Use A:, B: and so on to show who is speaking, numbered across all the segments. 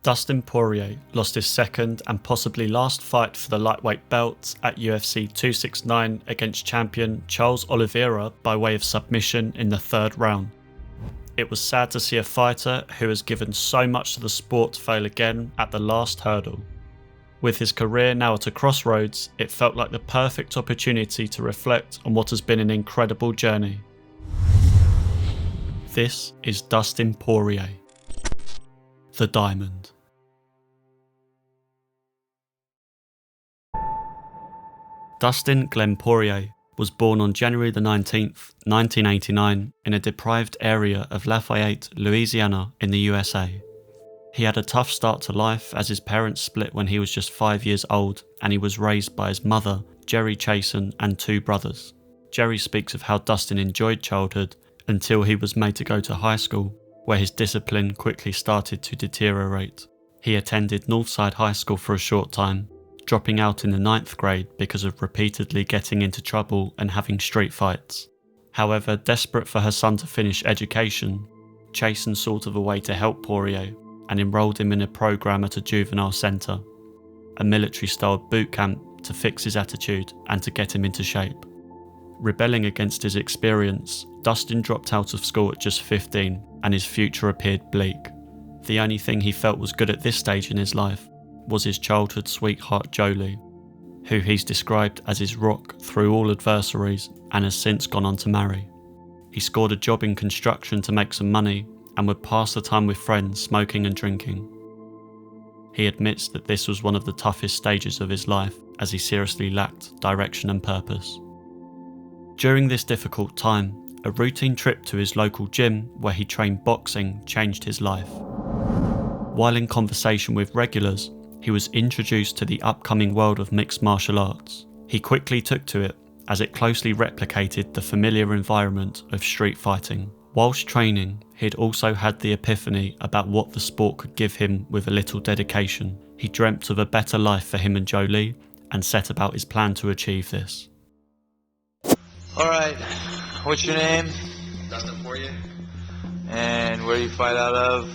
A: Dustin Poirier lost his second and possibly last fight for the lightweight belt at UFC 269 against champion Charles Oliveira by way of submission in the third round. It was sad to see a fighter who has given so much to the sport fail again at the last hurdle. With his career now at a crossroads, it felt like the perfect opportunity to reflect on what has been an incredible journey. This is Dustin Poirier, the Diamond. Dustin Glenn Poirier was born on January the 19th, 1989 in a deprived area of Lafayette, Louisiana in the USA. He had a tough start to life as his parents split when he was just 5 years old, and he was raised by his mother, Jerry Chasen, and two brothers. Jerry speaks of how Dustin enjoyed childhood until he was made to go to high school, where his discipline quickly started to deteriorate. He attended Northside High School for a short time, dropping out in the 9th grade because of repeatedly getting into trouble and having street fights. However, desperate for her son to finish education, Chasen sought of a way to help Poirier and enrolled him in a program at a juvenile centre, a military-style boot camp to fix his attitude and to get him into shape. Rebelling against his experience, Dustin dropped out of school at just 15 and his future appeared bleak. The only thing he felt was good at this stage in his life was his childhood sweetheart Jolie, who he's described as his rock through all adversaries and has since gone on to marry. He scored a job in construction to make some money and would pass the time with friends smoking and drinking. He admits that this was one of the toughest stages of his life as he seriously lacked direction and purpose. During this difficult time, a routine trip to his local gym where he trained boxing changed his life. While in conversation with regulars, he was introduced to the upcoming world of mixed martial arts. He quickly took to it as it closely replicated the familiar environment of street fighting. Whilst training, he'd also had the epiphany about what the sport could give him with a little dedication. He dreamt of a better life for him and Jolie and set about his plan to achieve this.
B: Alright, what's your name?
C: Dustin Poirier,
B: And where do you fight out of?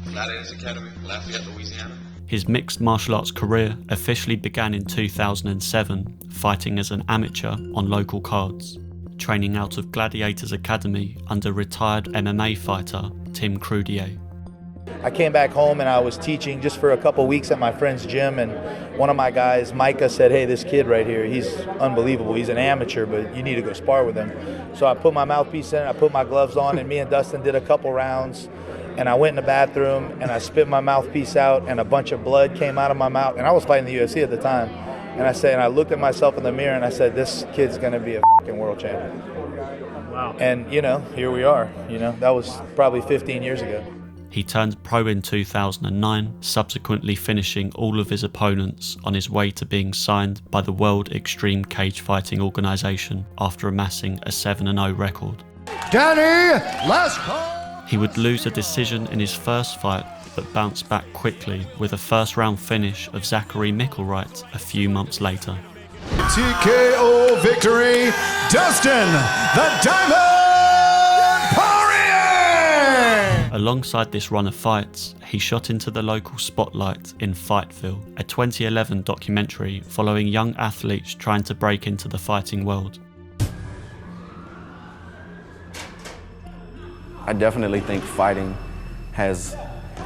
C: Gladiators Academy, Lafayette, Louisiana.
A: His mixed martial arts career officially began in 2007, fighting as an amateur on local cards, training out of Gladiators Academy under retired MMA fighter Tim Crudier.
D: I came back home and I was teaching just for a couple weeks at my friend's gym, and one of my guys, Micah, said, "Hey, this kid right here, he's unbelievable. He's an amateur, but you need to go spar with him." So I put my mouthpiece in, I put my gloves on, and me and Dustin did a couple rounds. And I went in the bathroom and I spit my mouthpiece out and a bunch of blood came out of my mouth. And I was fighting the UFC at the time. And I looked at myself in the mirror and I said, this kid's gonna be a fucking world champion.
A: Wow.
D: And here we are, that was probably 15 years ago.
A: He turned pro in 2009, subsequently finishing all of his opponents on his way to being signed by the World Extreme Cage Fighting Organisation after amassing a 7-0 record.
E: Danny, last call!
A: He would lose a decision in his first fight, but bounced back quickly with a first-round finish of Zachary Micklewright a few months later.
E: TKO victory, Dustin the Diamond Poirier!
A: Alongside this run of fights, he shot into the local spotlight in Fightville, a 2011 documentary following young athletes trying to break into the fighting world.
F: I definitely think fighting has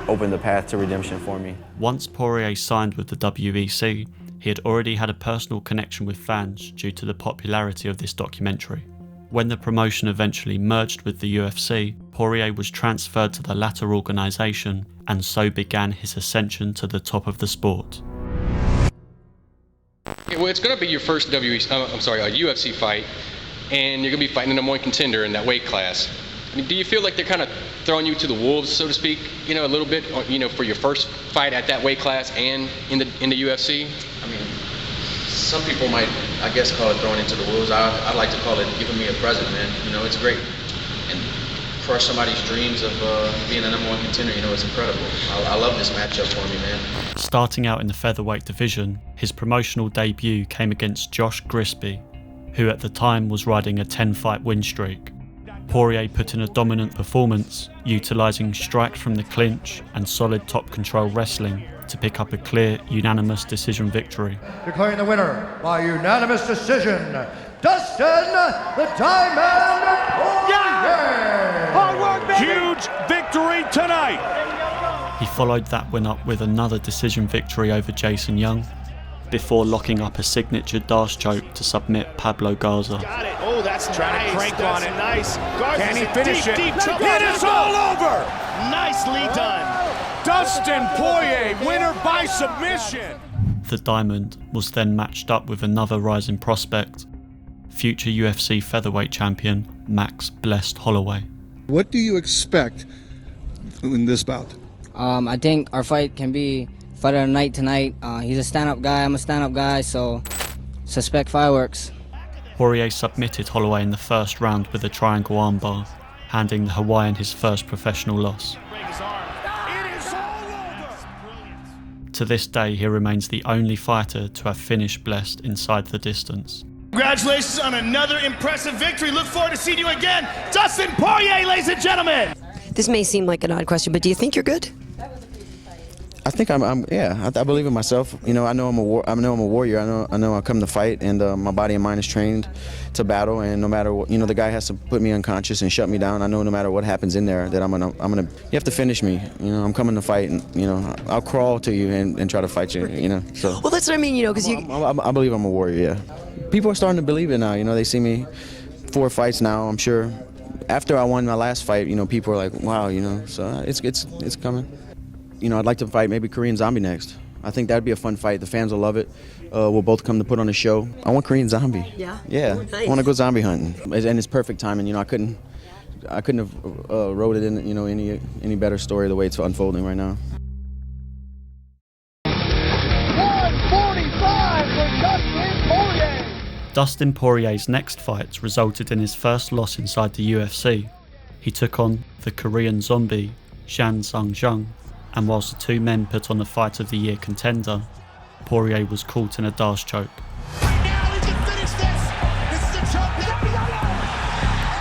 F: opened the path to redemption for me.
A: Once Poirier signed with the WEC, he had already had a personal connection with fans due to the popularity of this documentary. When the promotion eventually merged with the UFC, Poirier was transferred to the latter organisation, and so began his ascension to the top of the sport.
G: Well, it's going to be your first a UFC fight, and you're going to be fighting a number one contender in that weight class. I mean, do you feel like they're kind of throwing you to the wolves, so to speak, a little bit, for your first fight at that weight class and in the UFC?
C: I mean, some people might, I guess, call it throwing into the wolves. I like to call it giving me a present, man. It's great. And crush somebody's dreams of being a number one contender, it's incredible. I love this matchup for me, man.
A: Starting out in the featherweight division, his promotional debut came against Josh Grisby, who at the time was riding a 10-fight win streak. Poirier put in a dominant performance, utilising strikes from the clinch and solid top control wrestling to pick up a clear, unanimous decision victory.
E: Declaring the winner by unanimous decision, Dustin the Diamond Poirier!
H: Hard work, baby! Huge victory tonight!
A: He followed that win up with another decision victory over Jason Young, before locking up a signature Darce choke to submit Pablo Garza.
H: Got it. Oh, that's trying to crank on it. Nice. Can he finish it? It is all over. Nicely done. Dustin Poirier, winner by submission.
A: The Diamond was then matched up with another rising prospect, future UFC featherweight champion Max Blessed Holloway.
I: What do you expect in this bout?
J: I think our fight can be fight of the night tonight. He's a stand-up guy, I'm a stand-up guy, so suspect fireworks.
A: Poirier submitted Holloway in the first round with a triangle armbar, handing the Hawaiian his first professional loss. To this day, he remains the only fighter to have finished Blessed inside the distance.
H: Congratulations on another impressive victory. Look forward to seeing you again. Dustin Poirier, ladies and gentlemen.
K: This may seem like an odd question, but do you think you're good?
F: I think I believe in myself. You know, I know I'm a warrior. I know I come to fight, and my body and mind is trained to battle. And no matter what, you know, the guy has to put me unconscious and shut me down. I know no matter what happens in there, that I'm gonna. You have to finish me. You know, I'm coming to fight, and you know, I'll crawl to you and try to fight you. You know, so.
K: Well, that's what I mean. You know, because
F: I believe I'm a warrior. Yeah, people are starting to believe it now. You know, they see me 4 fights now. I'm sure. After I won my last fight, you know, people are like, wow, you know, so it's coming. You know, I'd like to fight maybe Korean Zombie next. I think that'd be a fun fight. The fans will love it. We'll both come to put on a show. I want Korean Zombie.
K: Yeah?
F: Yeah.
K: Oh, nice.
F: I want to go zombie hunting. And it's perfect timing. You know, I couldn't have wrote it in, you know, any better story the way it's unfolding right now.
E: 145 for Dustin Poirier!
A: Dustin Poirier's next fight resulted in his first loss inside the UFC. He took on the Korean Zombie, Shan Sung-jung, and whilst the two men put on a Fight of the Year contender, Poirier was caught in a Darce choke.
H: Right now, we can finish this. This is a choke that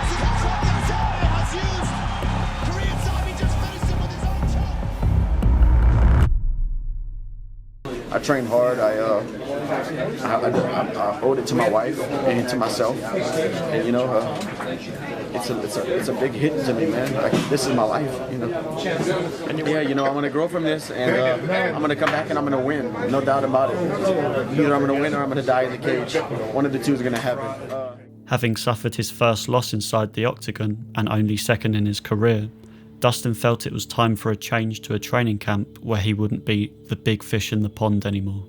H: this is a choke that Zombie has used. Korean Zombie just finished him with his own choke.
F: I trained hard. I owed it to my wife and to myself. And, you know, it's a big hit to me, man. Like, this is my life, you know. And yeah, you know, I'm gonna grow from this, and I'm gonna come back and I'm gonna win. No doubt about it. Either I'm gonna win or I'm gonna die in the cage. One of the two is gonna happen.
A: Having suffered his first loss inside the octagon and only second in his career, Dustin felt it was time for a change to a training camp where he wouldn't be the big fish in the pond anymore.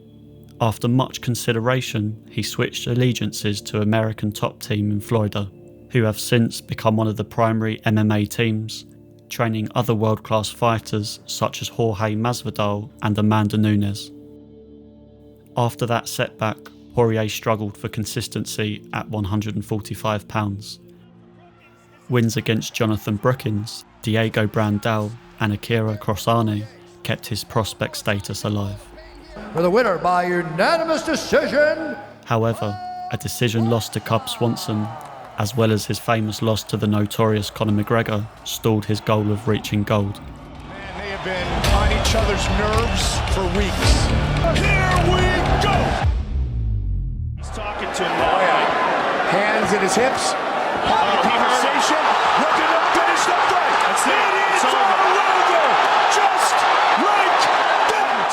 A: After much consideration, he switched allegiances to American Top Team in Florida, who have since become one of the primary MMA teams, training other world-class fighters such as Jorge Masvidal and Amanda Nunes. After that setback, Poirier struggled for consistency at 145 pounds. Wins against Jonathan Brookins, Diego Brandao and Akira Crosane kept his prospect status alive.
E: For the winner by unanimous decision.
A: However, a decision loss to Cub Swanson, as well as his famous loss to the notorious Conor McGregor, stalled his goal of reaching gold.
H: Man, they have been on each other's nerves for weeks. Here we go! He's talking to him. Oh, yeah. Hands in his hips. Conversation. Looking to finish the fight. That's it. It's over. Just like that.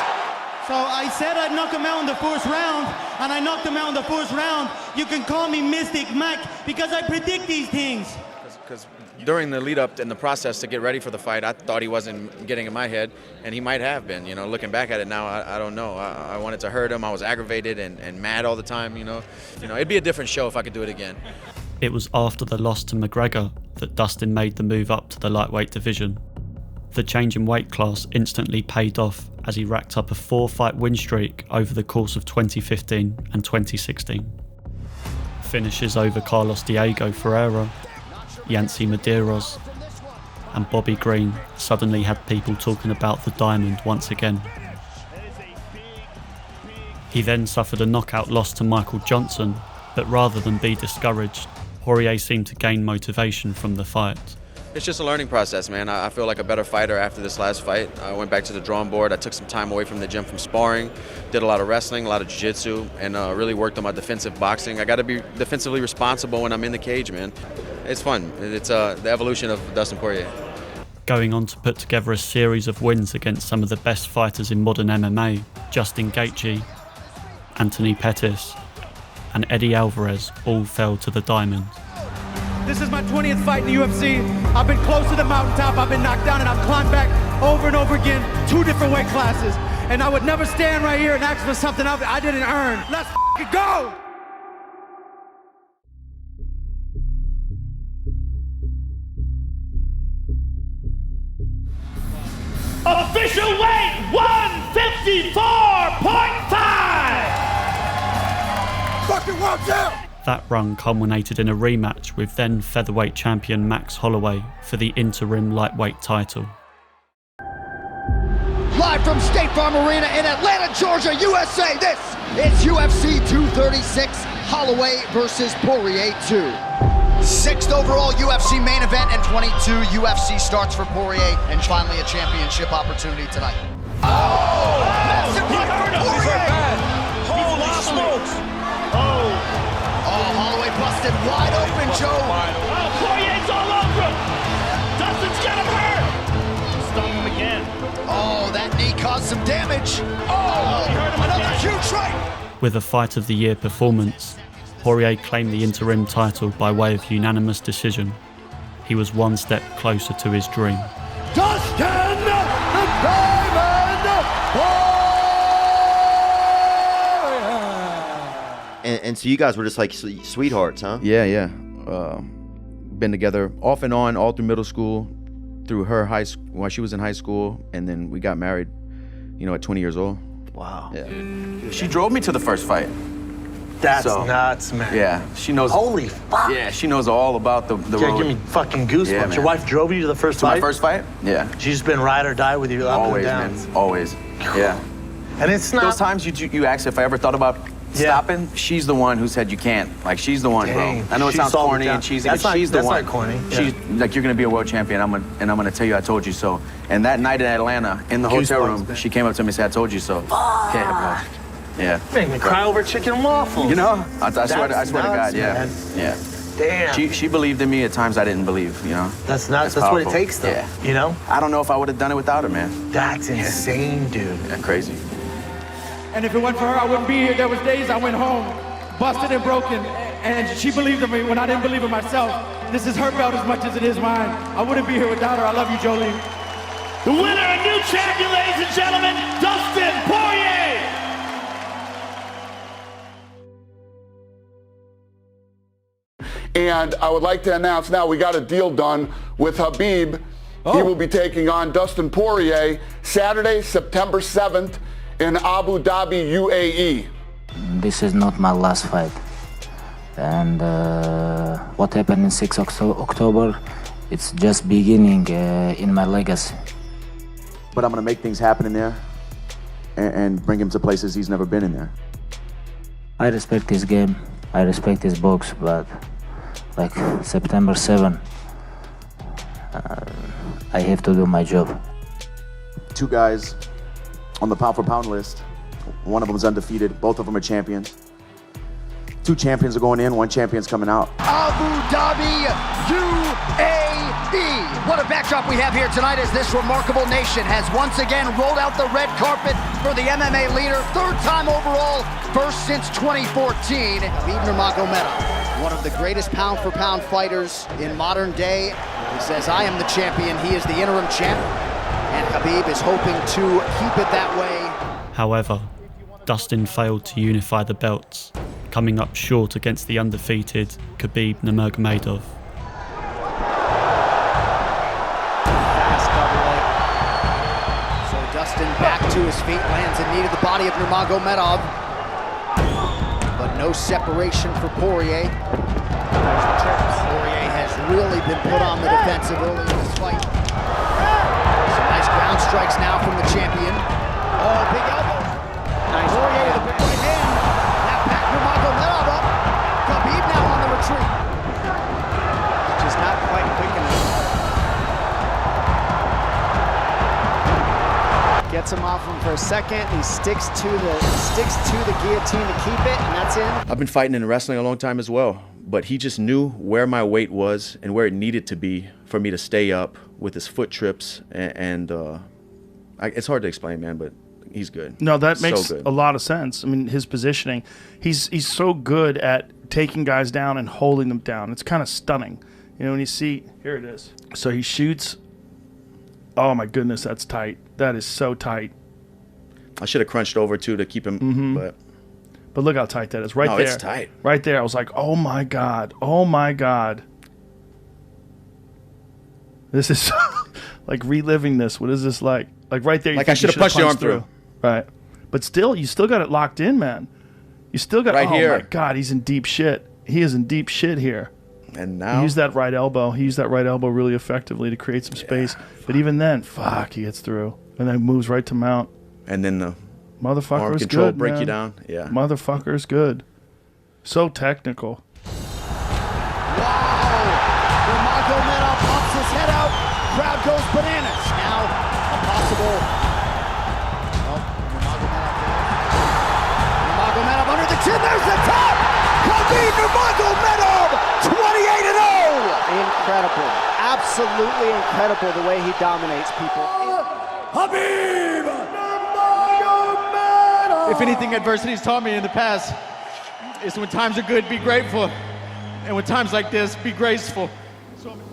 L: So I said I'd knock him out in the first round, and I knocked him out in the first round. You can call me Mystic Mac because I predict these things.
F: Because during the lead up and the process to get ready for the fight, I thought he wasn't getting in my head, and he might have been. You know, looking back at it now, I don't know. I wanted to hurt him. I was aggravated and mad all the time. You know, it'd be a different show if I could do it again.
A: It was after the loss to McGregor that Dustin made the move up to the lightweight division. The change in weight class instantly paid off as he racked up a 4-fight win streak over the course of 2015 and 2016. Finishes over Carlos Diego Ferreira, Yancy Medeiros, and Bobby Green suddenly had people talking about the Diamond once again. He then suffered a knockout loss to Michael Johnson, but rather than be discouraged, Poirier seemed to gain motivation from the fight.
F: It's just a learning process, man. I feel like a better fighter after this last fight. I went back to the drawing board. I took some time away from the gym from sparring, did a lot of wrestling, a lot of jiu-jitsu, and really worked on my defensive boxing. I got to be defensively responsible when I'm in the cage, man. It's fun. It's the evolution of Dustin Poirier.
A: Going on to put together a series of wins against some of the best fighters in modern MMA, Justin Gaethje, Anthony Pettis, and Eddie Alvarez all fell to the diamond.
L: This is my 20th fight in the UFC. I've been close to the mountaintop. I've been knocked down and I've climbed back over and over again, 2 different weight classes. And I would never stand right here and ask for something I didn't earn. Let's f***ing go!
M: Official weight 154.5!
E: Fucking watch out!
A: That run culminated in a rematch with then featherweight champion Max Holloway for the interim lightweight title.
E: Live from State Farm Arena in Atlanta, Georgia, USA, this is UFC 236, Holloway versus Poirier 2. 6th overall UFC main event and 22 UFC starts for Poirier, and finally a championship opportunity tonight. Oh! Massive right from Poirier!
M: Holy smokes!
E: Oh, Holloway busted wide open, Joe.
M: Oh, Poirier's all over him! Dustin's got him hurt! Stung him again.
E: Oh, that knee caused some damage. Oh, another huge right!
A: With a Fight of the Year performance, Poirier claimed the interim title by way of unanimous decision. He was one step closer to his dream.
E: Dustin the Diamond Poirier!
N: And so you guys were just like sweethearts, huh?
F: Yeah. Been together off and on all through middle school, through her high school, while she was in high school, and then we got married, at 20 years old.
N: Wow.
F: Yeah. She drove me to the first fight.
O: That's nuts, man.
F: Yeah, she knows.
O: Holy fuck.
F: Yeah, she knows all about the road.
O: Give me fucking goosebumps.
F: Yeah,
O: Your wife drove you to the first fight?
F: My first fight? Yeah.
O: She's been ride or die with you up
F: Always,
O: and down.
F: man. Always. Yeah.
O: And it's not...
F: Those times you asked if I ever thought about stopping, she's the one who said you can't. Like, she's the one,
O: Dang.
F: bro. I know it sounds corny and cheesy, but she's the one.
O: That's not corny.
F: She's like, you're gonna be a world champion, and I'm gonna tell you I told you so. And that night in Atlanta, in the hotel room, she came up to me and said, I told you so. Yeah, bro. Yeah.
O: Make me cry over chicken and waffles.
F: I swear to God, yeah.
O: Man.
F: Yeah.
O: Damn.
F: She believed in me at times I didn't believe,
O: That's nuts. That's what it takes, though.
F: Yeah. I don't know if I would have done it without her, man.
O: That's insane, dude.
F: Yeah, crazy.
L: And if it weren't for her, I wouldn't be here. There was days I went home, busted and broken, and she believed in me when I didn't believe in myself. This is her belt as much as it is mine. I wouldn't be here without her. I love you, Jolie.
M: The winner and new champion, ladies and gentlemen, Dustin Poirier!
P: And I would like to announce now we got a deal done with Khabib. He will be taking on Dustin Poirier Saturday, September 7th in Abu Dhabi, UAE.
Q: This is not my last fight. And what happened in 6 October, it's just beginning in my legacy.
F: But I'm going to make things happen in there and bring him to places he's never been in there.
Q: I respect his game. I respect his box, but like September 7, I have to do my job.
F: 2 guys on the pound for pound list. One of them is undefeated. Both of them are champions. 2 champions are going in, 1 champion's coming out.
E: Abu Dhabi, UAE. What a backdrop we have here tonight as this remarkable nation has once again rolled out the red carpet for the MMA leader. 3rd time overall, first since 2014. Khabib Nurmagomedov, one of the greatest pound for pound fighters in modern day. He says, I am the champion. He is the interim champ. And Khabib is hoping to keep it that way.
A: However, Dustin failed to unify the belts, coming up short against the undefeated Khabib Nurmagomedov.
E: Fast double leg. So Dustin back to his feet, lands a knee to the body of Nurmagomedov. But no separation for Poirier. Poirier has really been put on the defensive early in this fight. Some nice ground strikes now from the champion. Oh, big elbow. Nice. Poirier with a big right hand. That back Nurmagomedov up. Khabib now on the retreat.
R: a second. He sticks to the guillotine to keep it, and that's in.
F: I've been fighting in wrestling a long time as well, but he just knew where my weight was and where it needed to be for me to stay up with his foot trips, and it's hard to explain, man, but he's good.
S: No, that
F: So
S: makes
F: good.
S: a lot of sense. I mean, his positioning, he's so good at taking guys down and holding them down. It's kind of stunning. You know, when you see, here it is. So he shoots. Oh my goodness, that's tight. That is so tight.
F: I should have crunched over too to keep him,
S: But look how tight that is. Right
F: No,
S: there.
F: it's tight.
S: Right there. I was like, oh my God. Oh my God. This is like reliving this. What is this like? Like right there. You
F: Like
S: think
F: I should have punched the arm through.
S: Right. But still, you still got it locked in, man. You still got,
F: Right
S: oh
F: here.
S: my God, he's in deep shit. He is in deep shit here.
F: And now
S: He used that right elbow. He used that right elbow really effectively to create some space. But even then, fuck, he gets through. And then moves right to mount.
F: And then the
S: Motherfucker
F: arm
S: is
F: control
S: good,
F: break
S: man.
F: you down. Yeah.
S: Motherfucker is good. So technical.
E: Nurmagomedov pops his head out. Crowd goes bananas. Now a possible. Nurmagomedov under the chin. There's the top. Khabib Nurmagomedov, 28-0. Incredible. Absolutely incredible the way he dominates people.
L: Khabib
E: Nurmagomedov.
L: If anything adversity's taught me in the past, is when times are good, be grateful. And when times like this, be graceful.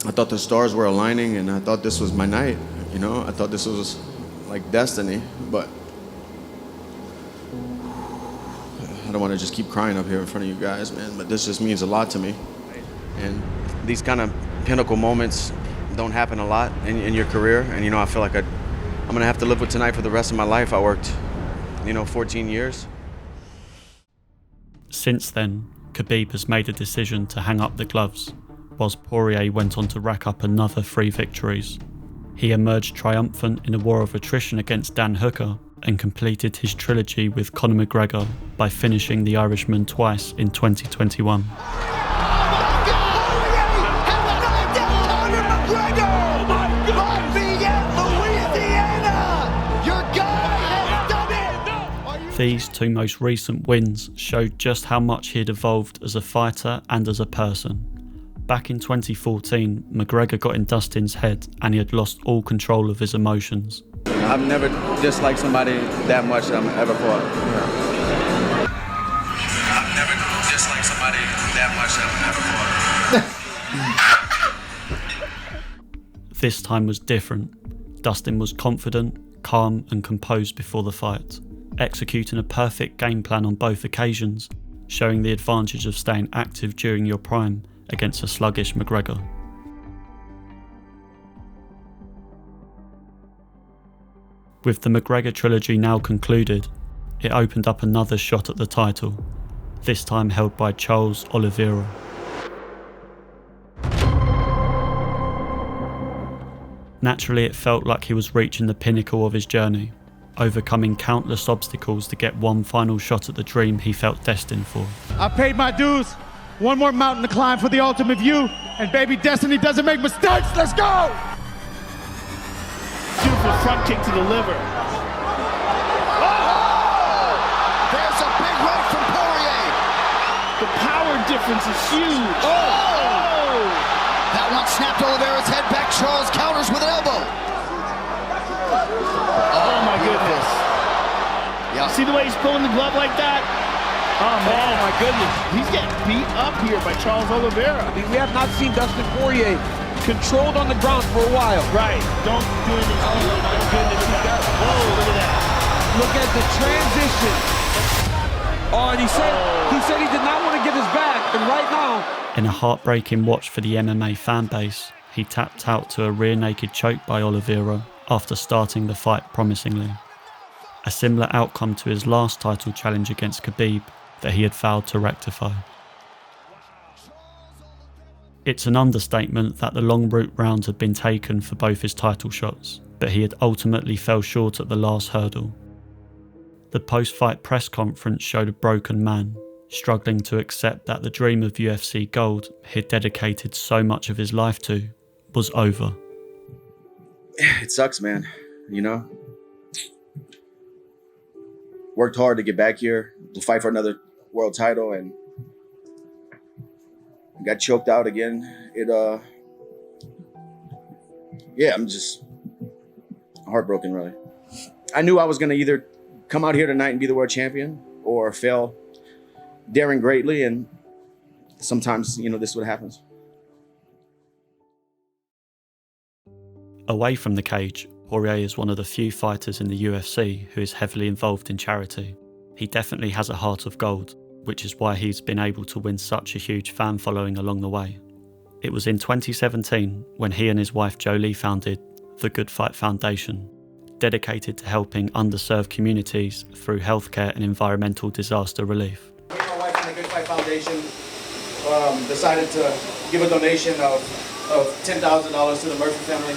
F: I thought the stars were aligning, and I thought this was my night. You know, I thought this was like destiny, but I don't want to just keep crying up here in front of you guys, man, but this just means a lot to me. And these kind of pinnacle moments don't happen a lot in your career, and, you know, I feel like I'm going to have to live with tonight for the rest of my life. I worked, 14 years.
A: Since then, Khabib has made a decision to hang up the gloves, whilst Poirier went on to rack up another 3 victories. He emerged triumphant in a war of attrition against Dan Hooker and completed his trilogy with Conor McGregor by finishing the Irishman twice in 2021. These 2 most recent wins showed just how much he had evolved as a fighter and as a person. Back in 2014, McGregor got in Dustin's head and he had lost all control of his emotions.
F: I've never disliked somebody that much that I've ever fought. I've never disliked somebody that much that I've ever fought.
A: This time was different. Dustin was confident, calm and composed before the fight, executing a perfect game plan on both occasions, showing the advantage of staying active during your prime against a sluggish McGregor. With the McGregor trilogy now concluded, it opened up another shot at the title, this time held by Charles Oliveira. Naturally, it felt like he was reaching the pinnacle of his journey, overcoming countless obstacles to get one final shot at the dream he felt destined for.
L: I paid my dues. One more mountain to climb for the ultimate view. And baby, destiny doesn't make mistakes. Let's go!
M: Beautiful front kick to the liver.
E: There's a big right from Poirier.
M: The power difference is huge.
E: That one snapped Oliveira's head back. Charles counters with an elbow.
M: Oh my goodness.
E: Yeah.
M: See the way he's pulling the glove like that? Oh man. Oh my goodness. He's getting beat up here by Charles Oliveira.
O: I mean, we have not seen Dustin Poirier controlled on the ground for a while.
M: Right. Don't do anything. Oh my goodness. Whoa, look at that.
O: Look at the transition. Oh, and he said he did not want to give his back, and right now.
A: In a heartbreaking watch for the MMA fanbase, he tapped out to a rear naked choke by Oliveira after starting the fight promisingly. A similar outcome to his last title challenge against Khabib that he had failed to rectify. It's an understatement that the long route round had been taken for both his title shots, but he had ultimately fell short at the last hurdle. The post-fight press conference showed a broken man, struggling to accept that the dream of UFC gold he'd dedicated so much of his life to was over.
F: It sucks, man. worked hard to get back here to fight for another world title, and got choked out again. I'm just heartbroken, really. I knew I was going to either come out here tonight and be the world champion or fail daring greatly, and sometimes, this is what happens.
A: Away from the cage, Poirier is one of the few fighters in the UFC who is heavily involved in charity. He definitely has a heart of gold, which is why he's been able to win such a huge fan following along the way. It was in 2017 when he and his wife Jolie founded the Good Fight Foundation, dedicated to helping underserved communities through healthcare and environmental disaster relief.
F: Me and my wife from the Good Fight Foundation decided to give a donation of $10,000 to the Murphy family.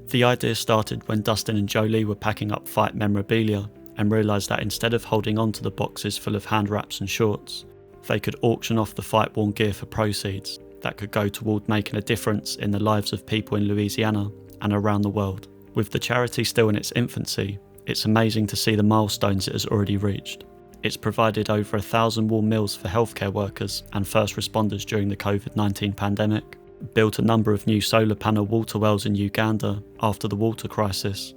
A: The idea started when Dustin and Jolie were packing up fight memorabilia and realised that instead of holding on to the boxes full of hand wraps and shorts, they could auction off the fight-worn gear for proceeds that could go toward making a difference in the lives of people in Louisiana and around the world. With the charity still in its infancy, it's amazing to see the milestones it has already reached. It's provided over 1,000 warm meals for healthcare workers and first responders during the COVID-19 pandemic, built a number of new solar panel water wells in Uganda after the water crisis,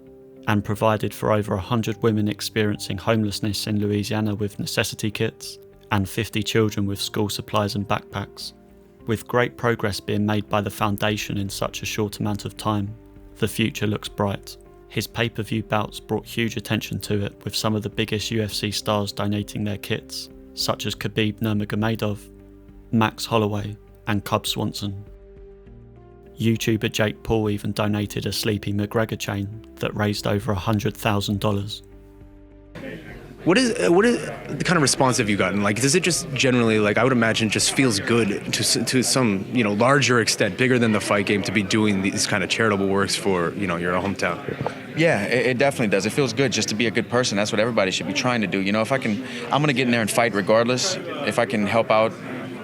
A: and provided for over 100 women experiencing homelessness in Louisiana with necessity kits, and 50 children with school supplies and backpacks. With great progress being made by the foundation in such a short amount of time, the future looks bright. His pay-per-view bouts brought huge attention to it, with some of the biggest UFC stars donating their kits, such as Khabib Nurmagomedov, Max Holloway, and Cub Swanson. YouTuber Jake Paul even donated a Sleepy McGregor chain that raised over $100,000.
T: What is the kind of response have you gotten? Like, does it just generally, like, I would imagine, just feels good to some, larger extent, bigger than the fight game, to be doing these kind of charitable works for, your hometown?
F: Yeah, it definitely does. It feels good just to be a good person. That's what everybody should be trying to do. I'm going to get in there and fight regardless. If I can help out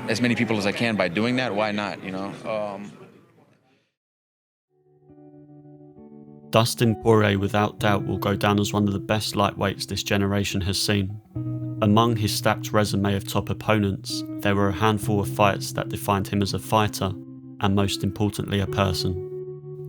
F: as many people as I can by doing that, why not,
A: Dustin Poirier without doubt will go down as one of the best lightweights this generation has seen. Among his stacked resume of top opponents, there were a handful of fights that defined him as a fighter, and most importantly a person.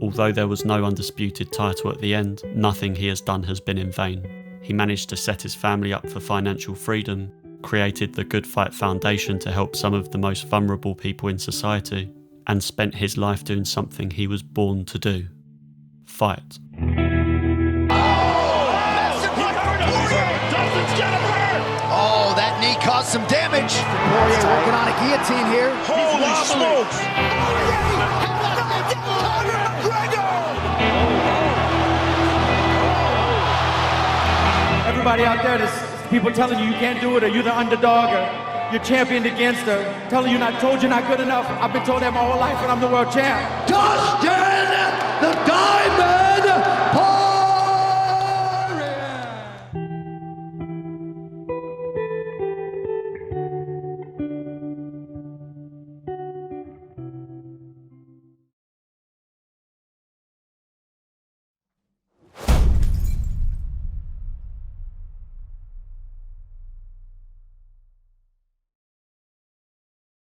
A: Although there was no undisputed title at the end, nothing he has done has been in vain. He managed to set his family up for financial freedom, created the Good Fight Foundation to help some of the most vulnerable people in society, and spent his life doing something he was born to do: fight.
E: Oh, that knee caused some damage. Poirier working on a guillotine here.
M: Holy smokes!
L: Everybody out there, there's people telling you can't do it, or you're the underdog, or you're championed against, or telling you told you're not good enough. I've been told that my whole life, and I'm the world champ.
E: Dustin, the guy